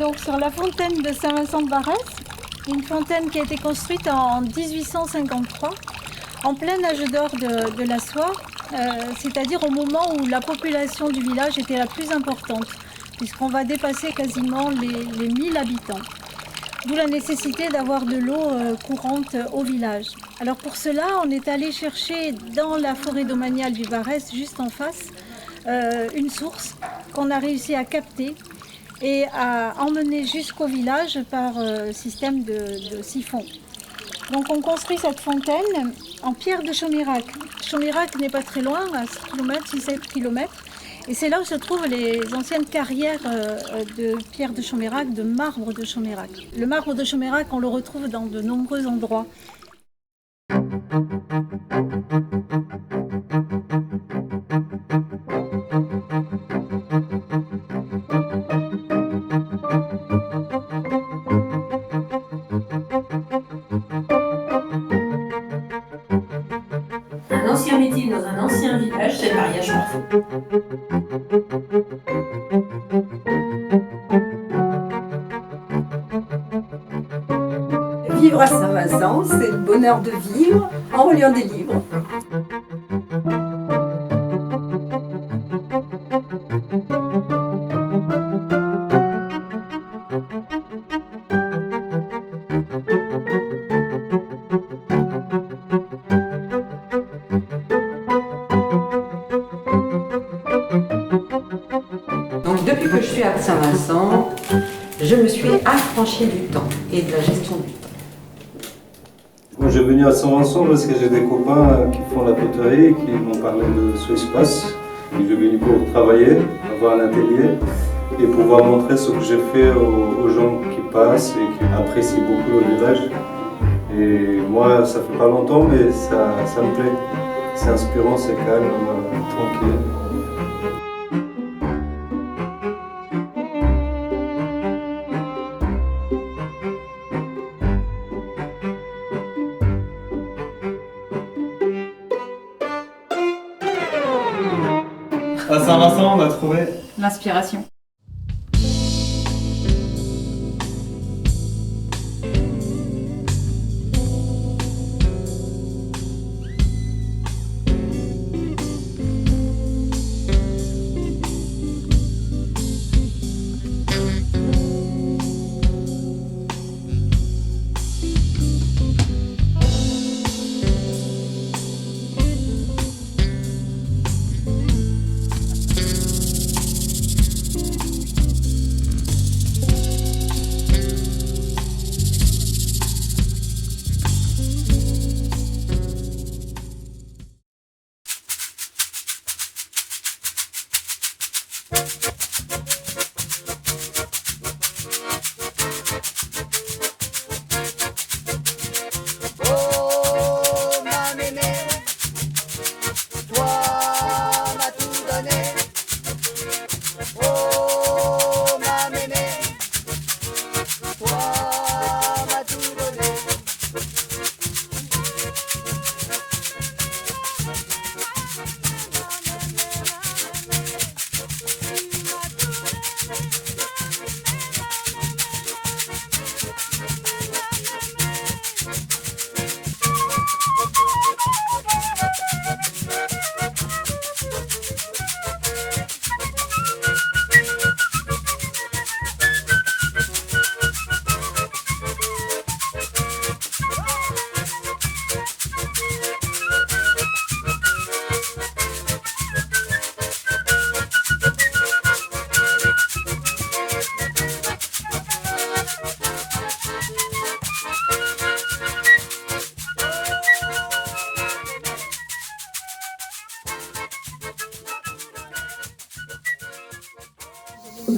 donc sur la fontaine de Saint-Vincent-de-Varès, une fontaine qui a été construite en 1853, en plein âge d'or de la soie, c'est-à-dire au moment où la population du village était la plus importante, puisqu'on va dépasser quasiment les 1000 habitants. D'où la nécessité d'avoir de l'eau courante au village. Alors pour cela, on est allé chercher dans la forêt domaniale du Varès, juste en face, une source qu'on a réussi à capter et à emmener jusqu'au village par système de siphon. Donc on construit cette fontaine en pierre de Chaumirac. Chaumirac n'est pas très loin, à 6-7 km. Et c'est là où se trouvent les anciennes carrières de pierre de Chaumirac, de marbre de Chaumirac. Le marbre de Chaumirac, on le retrouve dans de nombreux endroits. Un ancien métier dans un ancien village, c'est le mariage parfait. Vivre à Saint-Vincent, c'est le bonheur de vivre en reliant des livres. Donc depuis que je suis à Saint-Vincent, je me suis affranchie du temps et de la gestion du temps. Moi, je suis venu à Saint-Vincent parce que j'ai des copains qui font la poterie et qui m'ont parlé de ce espace. Je suis venu pour travailler, avoir un atelier et pouvoir montrer ce que j'ai fait aux gens qui passent et qui apprécient beaucoup le village. Et moi, ça fait pas longtemps, mais ça me plaît. C'est inspirant, c'est calme, tranquille. À Saint-Vincent, on a trouvé L'inspiration.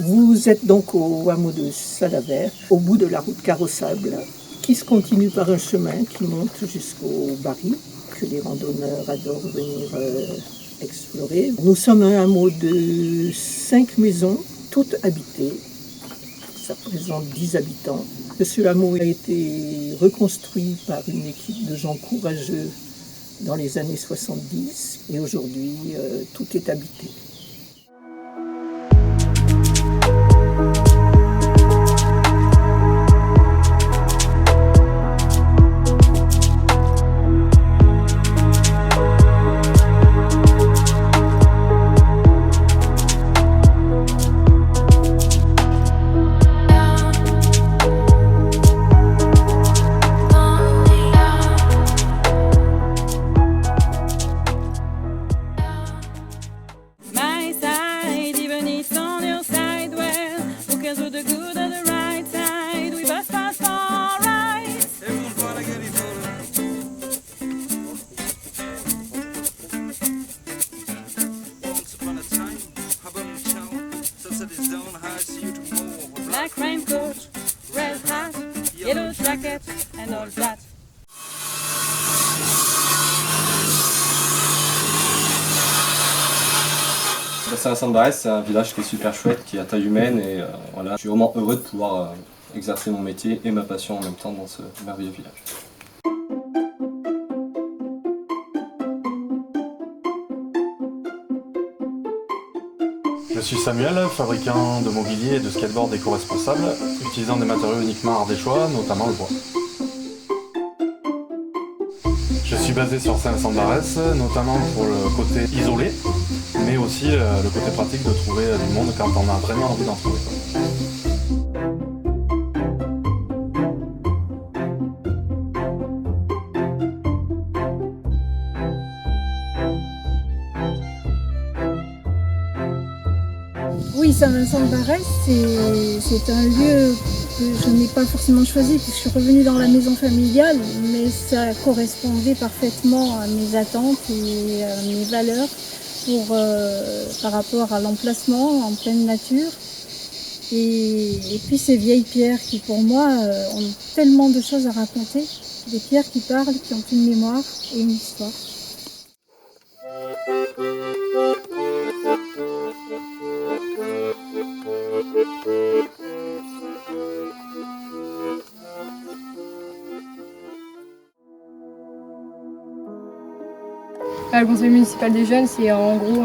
Vous êtes donc au hameau de Salavert, au bout de la route carrossable, qui se continue par un chemin qui monte jusqu'au Barry, que les randonneurs adorent venir explorer. Nous sommes un hameau de 5 maisons, toutes habitées. Ça représente 10 habitants. Ce hameau a été reconstruit par une équipe de gens courageux dans les années 70 et aujourd'hui tout est habité. Saint-Vincent-de-Barès, c'est un village qui est super chouette, qui est à taille humaine et voilà, je suis vraiment heureux de pouvoir exercer mon métier et ma passion en même temps dans ce merveilleux village. Je suis Samuel, fabricant de mobilier et de skateboard éco-responsable, utilisant des matériaux uniquement ardéchois, notamment le bois. Je suis basé sur Saint-Vincent-de-Barès, notamment pour le côté isolé, mais aussi le côté pratique de trouver du monde quand on a vraiment envie d'en trouver. Oui, Saint-Vincent-de-Barès, c'est un lieu que je n'ai pas forcément choisi puisque je suis revenue dans la maison familiale, mais ça correspondait parfaitement à mes attentes et à mes valeurs par rapport à l'emplacement en pleine nature. Et puis ces vieilles pierres qui pour moi ont tellement de choses à raconter, des pierres qui parlent, qui ont une mémoire et une histoire. Le conseil municipal des jeunes, c'est en gros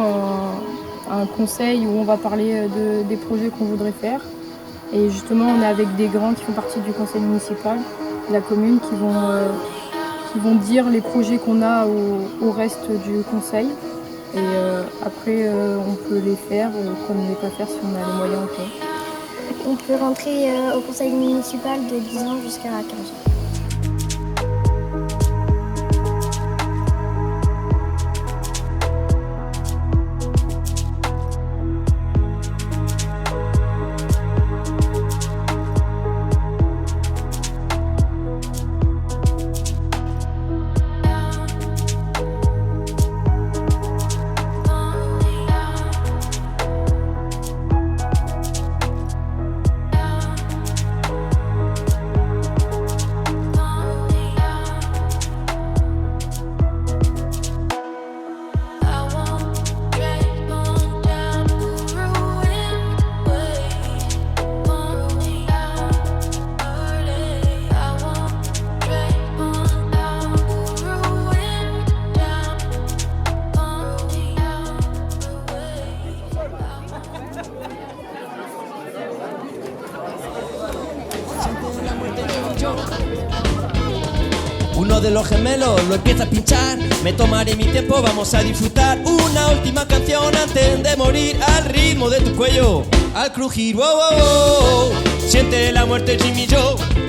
un conseil où on va parler des projets qu'on voudrait faire. Et justement, on est avec des grands qui font partie du conseil municipal, de la commune, qui vont dire les projets qu'on a au reste du conseil. Et après, on peut les faire comme ne pas faire si on a les moyens ou pas. On peut rentrer au conseil municipal de 10 ans jusqu'à 15 ans. Uno de los gemelos lo empieza a pinchar. Me tomaré mi tiempo, vamos a disfrutar. Una última canción antes de morir. Al ritmo de tu cuello, al crujir, wow, wow, wow. Siente la muerte Jimmy Joe.